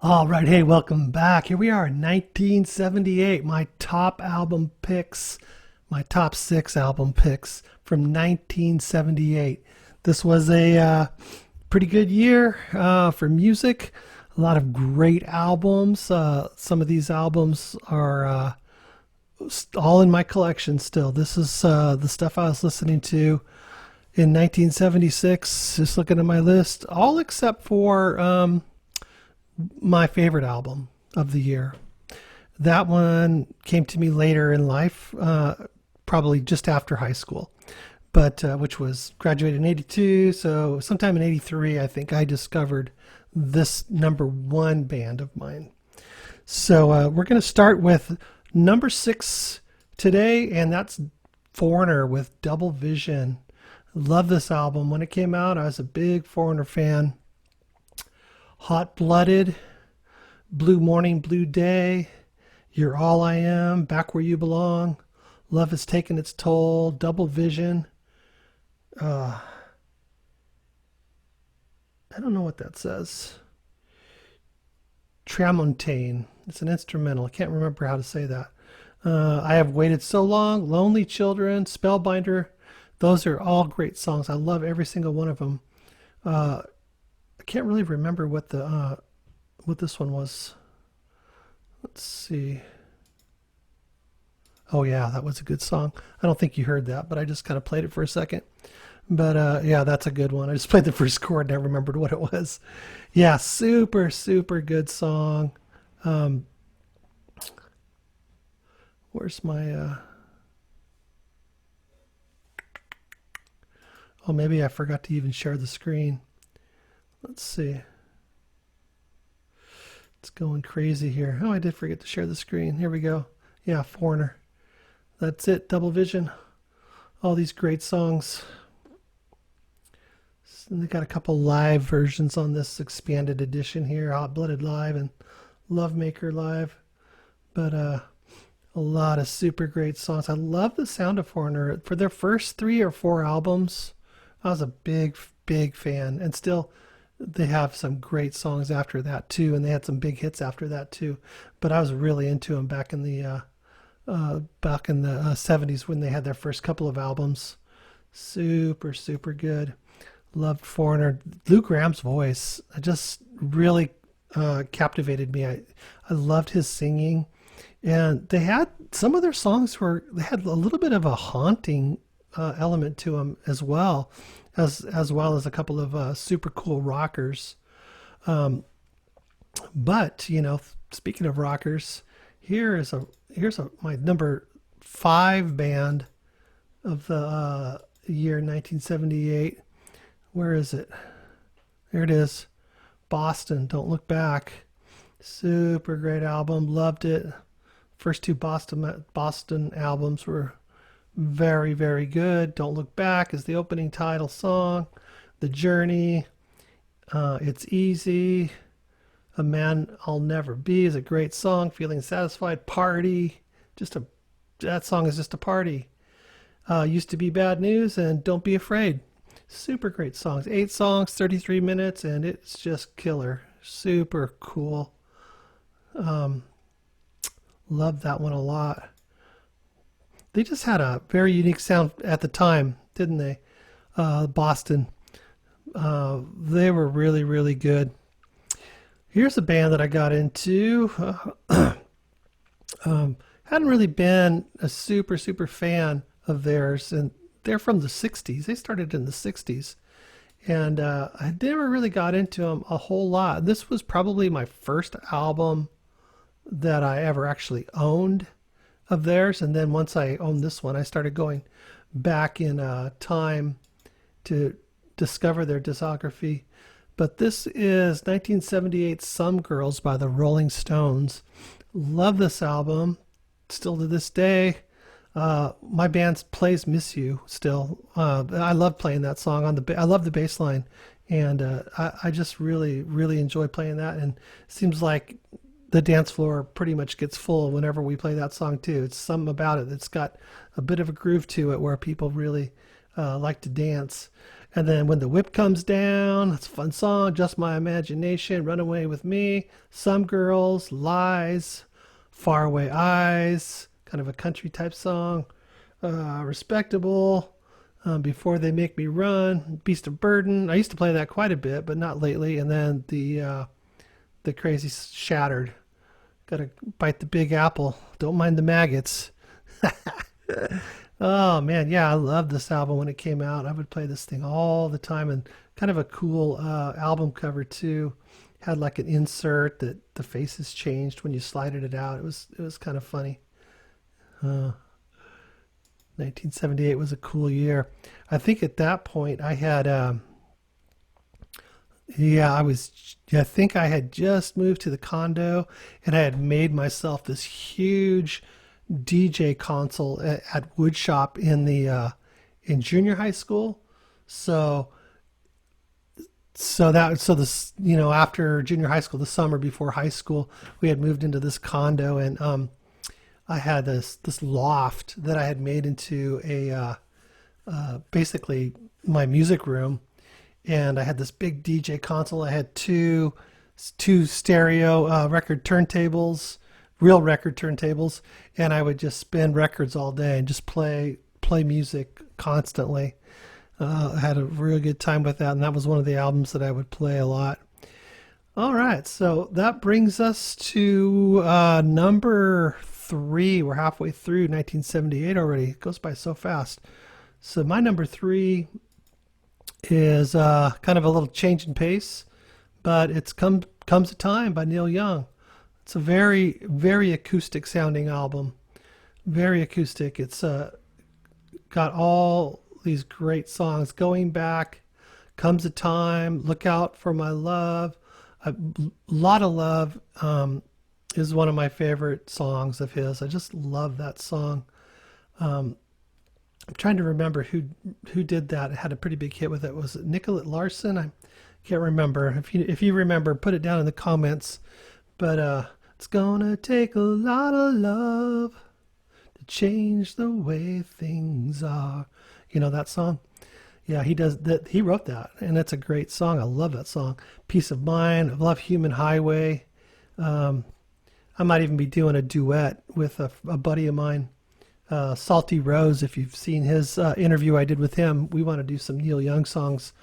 All right, hey, welcome back. Here we are, 1978. My top album picks, my top six album picks from 1978. This was a pretty good year for music. A lot of great albums. Some of these albums are all in my collection still. This is the stuff I was listening to in 1976. Just looking at my list, all except for my favorite album of the year. That one came to me later in life, probably just after high school, but which was graduated in '82. So sometime in '83, I think I discovered this number one band of mine. So we're going to start with number six today, and that's Foreigner with Double Vision. Love this album. When it came out, I was a big Foreigner fan. Hot Blooded, Blue Morning, Blue Day, You're All I Am, Back Where You Belong, Love Has Taken Its Toll, Double Vision. Uh, I don't know what that says. Tramontane. It's an instrumental. I can't remember how to say that. I Have Waited So Long, Lonely Children, Spellbinder. Those are all great songs. I love every single one of them. Uh, I can't really remember what this one was. Let's see. Oh yeah, that was a good song. I don't think you heard that, but I just kind of played it for a second. But yeah, that's a good one. I just played the first chord and I remembered what it was. Yeah, super super good song. Um, where's my? Oh, maybe I forgot to even share the screen. Let's see. It's going crazy here. Oh, I did forget to share the screen. Here we go. Yeah, Foreigner. That's it. Double Vision. All these great songs. And they got a couple live versions on this expanded edition here. Hot Blooded Live and Love Maker Live. But a lot of super great songs. I love the sound of Foreigner. For their first three or four albums, I was a big fan. And still, they have some great songs after that too. And they had some big hits after that too. But I was really into them back in the 70s when they had their first couple of albums. Super, super good. Loved Foreigner. Lou Graham's voice, I just really captivated me. I loved his singing. And they had some of their songs were they had a little bit of a haunting element to them as well as a couple of super cool rockers. Um, but speaking of rockers, here's a my number five band of the year 1978. Where is it? There it is. Boston. Don't Look Back. Super great album. Loved it. First two Boston albums were very, very good. Don't Look Back is the opening title song. The Journey, It's Easy. A Man I'll Never Be is a great song. Feeling Satisfied. Party. Just a That song is just a party. Used to Be Bad News and Don't Be Afraid. Super great songs. 8 songs, 33 minutes, and it's just killer. Super cool. Um, Love that one a lot. They just had a very unique sound at the time, didn't they? Boston. They were really, really good. Here's a band that I got into. Hadn't really been a super, super fan of theirs, and they're from the 60s. They started in the 60s. And I never really got into them a whole lot. This was probably my first album that I ever actually owned of theirs. And then once I owned this one, I started going back in time to discover their discography. But this is 1978 Some Girls by the Rolling Stones. Love this album. Still to this day. My band plays "Miss You" still. I love playing that song on I love the bass line, and I just really really enjoy playing that. And it seems like the dance floor pretty much gets full whenever we play that song too. It's something about it that's got a bit of a groove to it where people really like to dance. And then When the Whip Comes Down, that's a fun song. Just My Imagination, Run Away with Me, Some Girls, Lies, Faraway Eyes, kind of a country type song. Respectable, Before They Make Me Run, Beast of Burden. I used to play that quite a bit, but not lately. And then the Crazy Shattered. Gotta bite the big apple. Don't mind the maggots. Oh man, yeah, I loved this album when it came out. I would play this thing all the time, and kind of a cool album cover too. Had like an insert that the faces changed when you slided it out. It was kind of funny. Uh, 1978 was a cool year. I think at that point I had yeah, I think I had just moved to the condo, and I had made myself this huge DJ console at woodshop in junior high school. So so this, after junior high school, the summer before high school, we had moved into this condo, and I had this loft that I had made into a basically my music room, and I had this big DJ console. I had two stereo record turntables, real record turntables, and I would just spin records all day and just play music constantly. I had a real good time with that, and that was one of the albums that I would play a lot. All right, so that brings us to number three. We're halfway through 1978 already. It goes by so fast. So my number three is kind of a little change in pace, but it's Comes a Time by Neil Young. It's a very, very acoustic sounding album. Very acoustic. It's got all these great songs. Going Back, Comes a Time, Look Out for My Love. A Lot of Love is one of my favorite songs of his. I just love that song. Um, I'm trying to remember who did that. It had a pretty big hit with it. Was it Nicolette Larson? I can't remember. If you remember, put it down in the comments. But it's gonna take a lot of love to change the way things are. You know that song? Yeah, he does that. He wrote that, and it's a great song. I love that song. Peace of Mind. I love Human Highway. Um, I might even be doing a duet with a buddy of mine, Salty Rose. If you've seen his interview I did with him, we want to do some Neil Young songs.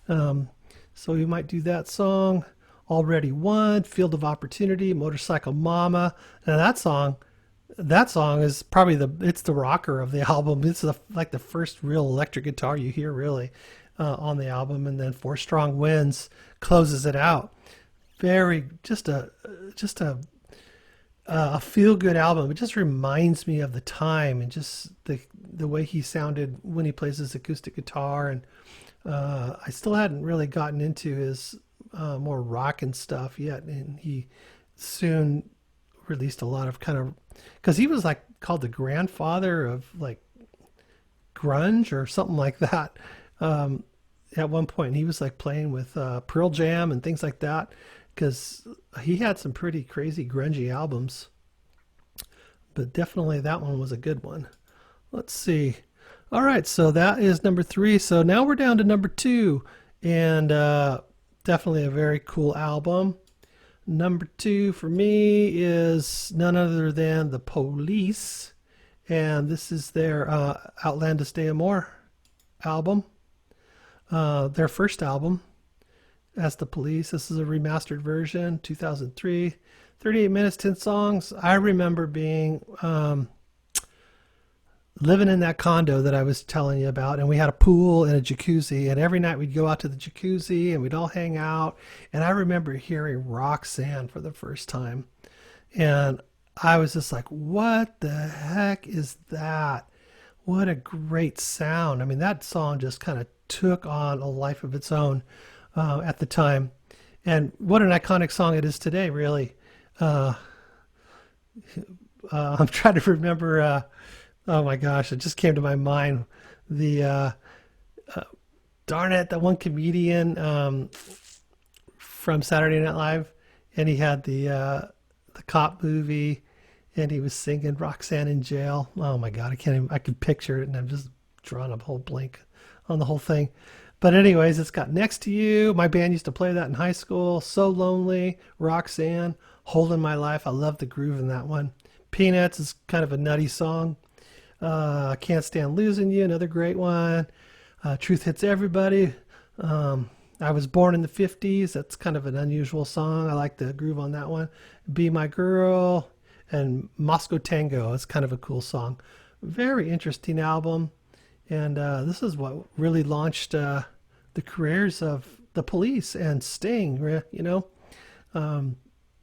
Um, so we might do that song. Already Won, Field of Opportunity, Motorcycle Mama. Now that song is probably it's the rocker of the album. It's like the first real electric guitar you hear really on the album, and then Four Strong Winds closes it out. Very just a feel good album. It just reminds me of the time, and just the way he sounded when he plays his acoustic guitar. And I still hadn't really gotten into his more rock and stuff yet, and he soon released a lot of kind of, because he was like called the grandfather of like grunge or something like that. Um, at one point, he was like playing with Pearl Jam and things like that, because he had some pretty crazy grungy albums. But definitely that one was a good one. Let's see. All right, so that is number three. So now we're down to number two, and definitely a very cool album. Number two for me is none other than The Police, and this is their Outlandish Day Amore album, their first album as The Police. This is a remastered version, 2003, 38 minutes, 10 songs. I remember being living in that condo that I was telling you about, and we had a pool and a jacuzzi, and every night we'd go out to the jacuzzi and we'd all hang out. And I remember hearing Roxanne for the first time, and I was just like, what the heck is that? What a great sound. I mean, that song just kind of took on a life of its own at the time, and what an iconic song it is today, really. uh, I'm trying to remember. Oh my gosh, it just came to my mind. The uh, darn it, that one comedian from Saturday Night Live, and he had the cop movie, and he was singing Roxanne in jail. Oh my God, I can't even. I could picture it, and I'm just drawing a whole blank on the whole thing. But anyways, it's got Next to You. My band used to play that in high school. So Lonely, Roxanne, Holding My Life. I love the groove in that one. Peanuts is kind of a nutty song. Can't Stand Losing You, another great one. Truth Hits Everybody. I Was Born in the 50s. That's kind of an unusual song. I like the groove on that one. Be My Girl and Moscow Tango. It's kind of a cool song. Very interesting album. And this is what really launched the careers of the Police and Sting, um,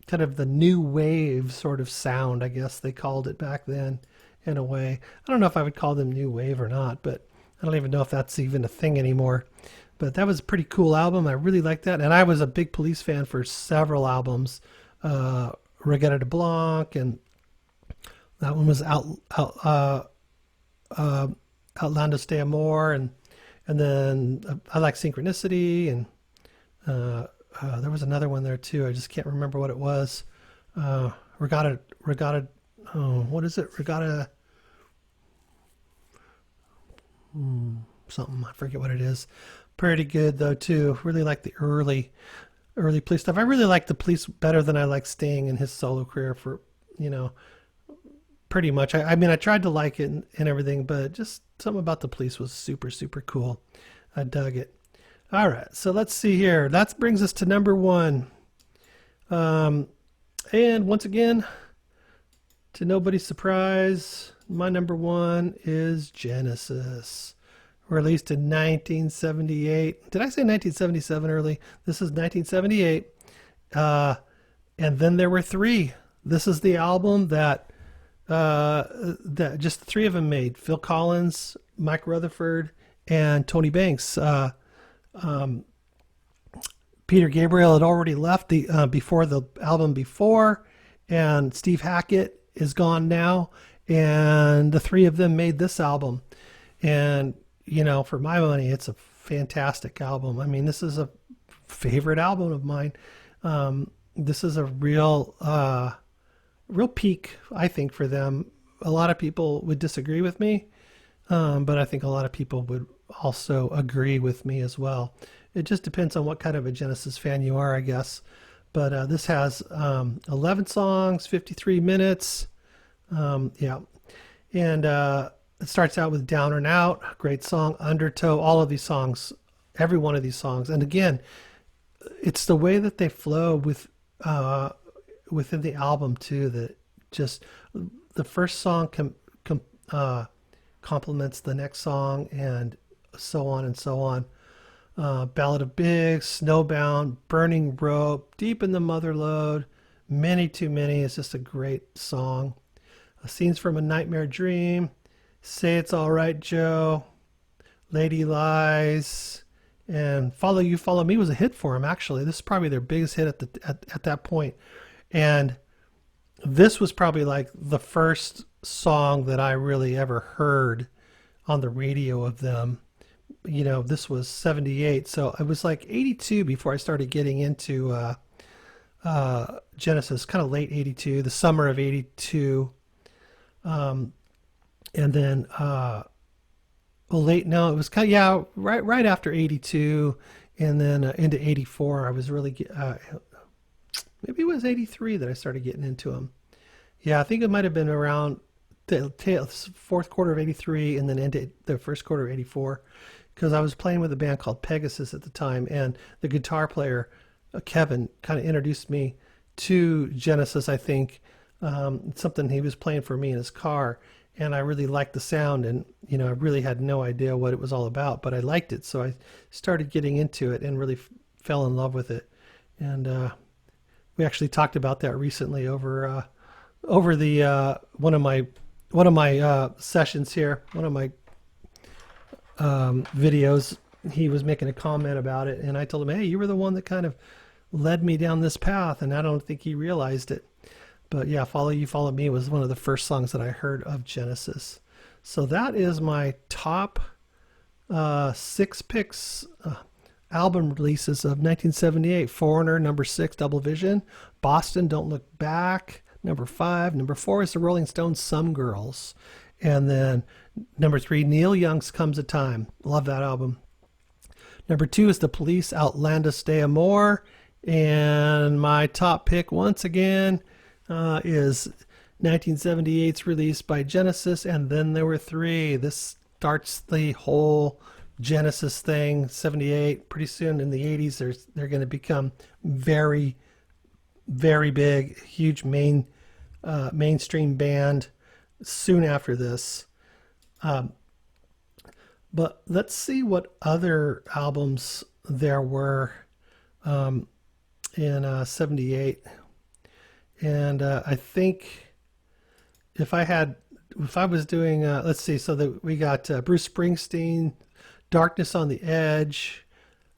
kind of the new wave sort of sound, I guess they called it back then in a way. I don't know if I would call them new wave or not, but I don't even know if that's even a thing anymore. But that was a pretty cool album. I really liked that. And I was a big Police fan for several albums. Reggatta de Blanc, and that one was uh, Outlandos de Amor, and then I like Synchronicity, and there was another one there too. I just can't remember what it was. Regatta. Oh, what is it? Regatta something. I forget what it is. Pretty good though too. Really like the early Police stuff. I really like the Police better than I like Sting and his solo career for you know pretty much. I mean, I tried to like it and everything, but just something about the Police was super, super cool. I dug it. All right, so let's see here. That brings us to number one. Um, and once again, to nobody's surprise, my number one is Genesis, released in 1978. Did I say 1977 early? This is 1978. Uh, and then there were three. This is the album that just the three of them made: Phil Collins, Mike Rutherford, and Tony Banks. Peter Gabriel had already left the before the album before, and Steve Hackett is gone now, and the three of them made this album. And for my money, it's a fantastic album. I mean, this is a favorite album of mine. This is a real peak, I think, for them. A lot of people would disagree with me, but I think a lot of people would also agree with me as well. It just depends on what kind of a Genesis fan you are, I guess. But this has 11 songs, 53 minutes. Yeah. And it starts out with Down and Out, great song, Undertow, all of these songs, every one of these songs. And again, it's the way that they flow within the album too, that just the first song complements the next song, and so on and so on. Ballad of Biggs, Snowbound, Burning Rope, Deep in the Motherlode, Many Too Many is just a great song. Scenes from a Nightmare Dream, Say It's All Right, Joe, Lady Lies, and Follow You, Follow Me was a hit for them, actually. This is probably their biggest hit at that point. And this was probably like the first song that I really ever heard on the radio of them. This was 78. So it was like 82 before I started getting into Genesis, kind of late 82, the summer of 82. And then, late, no, it was kind of, yeah, right after 82. And then into 84, I was really, maybe it was 83 that I started getting into them. Yeah, I think it might have been around the fourth quarter of 83 and then into the first quarter of 84, because I was playing with a band called Pegasus at the time, and the guitar player, Kevin, kind of introduced me to Genesis, I think. Something he was playing for me in his car, and I really liked the sound, and I really had no idea what it was all about, but I liked it, so I started getting into it and really fell in love with it. And we actually talked about that recently over the one of my sessions here, one of my videos. He was making a comment about it, and I told him, "Hey, you were the one that kind of led me down this path," and I don't think he realized it. But yeah, Follow You, Follow Me was one of the first songs that I heard of Genesis. So that is my top six picks, album releases of 1978. Foreigner, number 6, Double Vision. Boston, Don't Look Back, number 5. Number 4 is the Rolling Stones, Some Girls. And then number 3, Neil Young's Comes a Time. Love that album. Number 2 is The Police, Outlandos de Amor. And my top pick, once again, is 1978's release by Genesis, and then there were three. This starts the whole Genesis thing. 78. Pretty soon in the 80s, they're going to become very, very big, huge mainstream band. Soon after this, but let's see what other albums there were in 78. And I think if I was doing, let's see, so that we got Bruce Springsteen, Darkness on the Edge,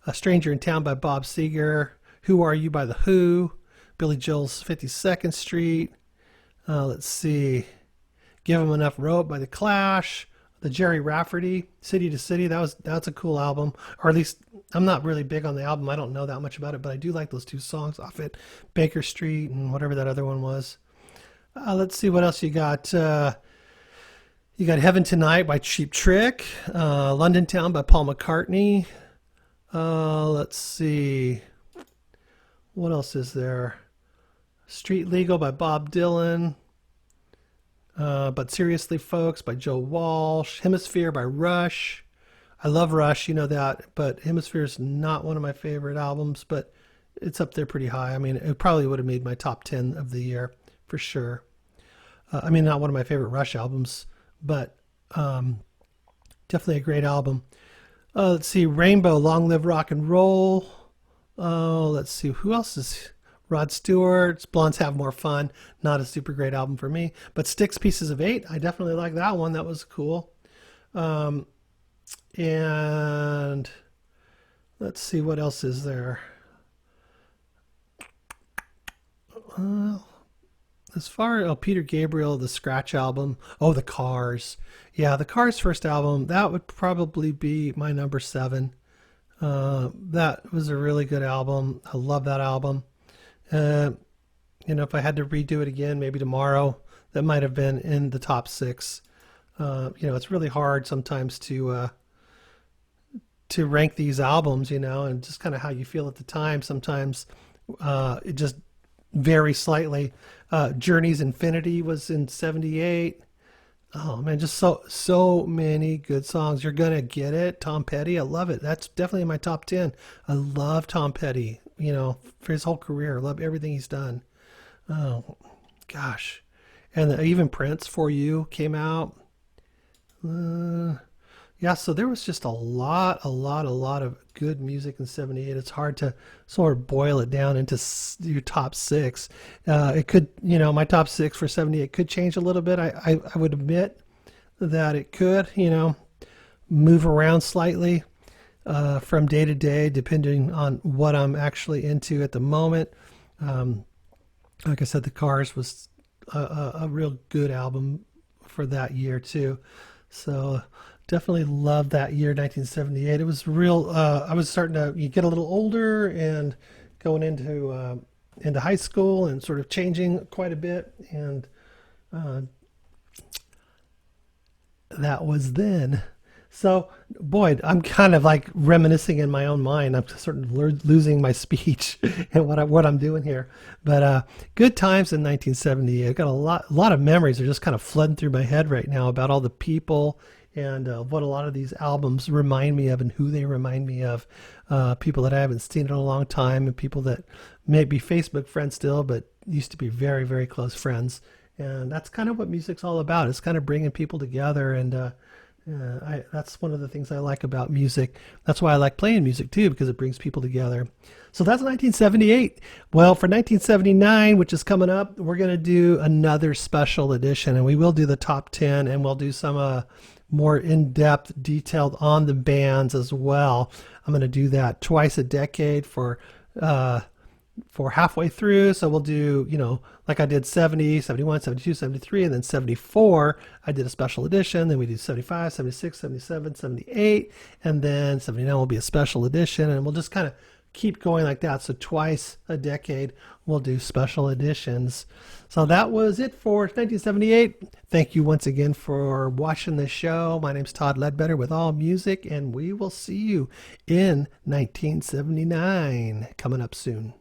A Stranger in Town by Bob Seger, Who Are You by The Who, Billy Joel's 52nd Street. Let's see, Give 'Em Enough Rope by The Clash, the Jerry Rafferty, City to City. That's a cool album, or at least I'm not really big on the album. I don't know that much about it, but I do like those two songs off it, Baker Street and whatever that other one was. Let's see what else you got. You got Heaven Tonight by Cheap Trick, London Town by Paul McCartney. Let's see, what else is there? Street Legal by Bob Dylan. But Seriously Folks by Joe Walsh. Hemisphere by Rush. I love Rush, you know that, but Hemisphere is not one of my favorite albums, but it's up there pretty high. I mean, it probably would have made my top 10 of the year for sure. I mean, not one of my favorite Rush albums, but definitely a great album. Let's see, Rainbow, Long Live Rock and Roll. Let's see, who else is Rod Stewart's Blondes Have More Fun. Not a super great album for me, but Styx Pieces of Eight, I definitely like that one. That was cool. And let's see, what else is there? As far as Peter Gabriel, the Scratch album. Oh, the Cars. Yeah, the Cars first album, that would probably be my number 7. That was a really good album. I love that album. If I had to redo it again, maybe tomorrow, that might have been in the top 6. It's really hard sometimes to rank these albums, and just kind of how you feel at the time. Sometimes it just varies slightly. Journey's Infinity was in 78. Oh man, just so many good songs. You're gonna get it. Tom Petty, I love it. That's definitely in my top 10. I love Tom Petty, for his whole career. I love everything he's done. Oh gosh. And even Prince, For You, came out. Yeah, so there was just a lot of good music in 78. It's hard to sort of boil it down into your top 6. It could, my top 6 for 78 could change a little bit. I would admit that it could, move around slightly from day to day, depending on what I'm actually into at the moment. Like I said, The Cars was a real good album for that year too. So definitely loved that year, 1978. It was real. I was starting to you get a little older and going into high school and sort of changing quite a bit. And that was then. So, boy, I'm kind of like reminiscing in my own mind. I'm sort of losing my speech and what I'm doing here. But good times in 1978. I've got a lot of memories are just kind of flooding through my head right now about all the people and what a lot of these albums remind me of and who they remind me of. People that I haven't seen in a long time and people that may be Facebook friends still, but used to be very, very close friends. And that's kind of what music's all about. It's kind of bringing people together, and that's one of the things I like about music. That's why I like playing music too, because it brings people together. So that's 1978. Well, for 1979, which is coming up, we're going to do another special edition, and we will do the top 10, and we'll do some more in-depth, detailed on the bands as well. I'm going to do that twice a decade for halfway through. So we'll do, like I did 70, 71, 72, 73, and then 74, I did a special edition. Then we do 75, 76, 77, 78, and then 79 will be a special edition. And we'll just kind of keep going like that. So twice a decade, we'll do special editions. So that was it for 1978. Thank you once again for watching the show. My name's Todd Ledbetter with All Music, and we will see you in 1979 coming up soon.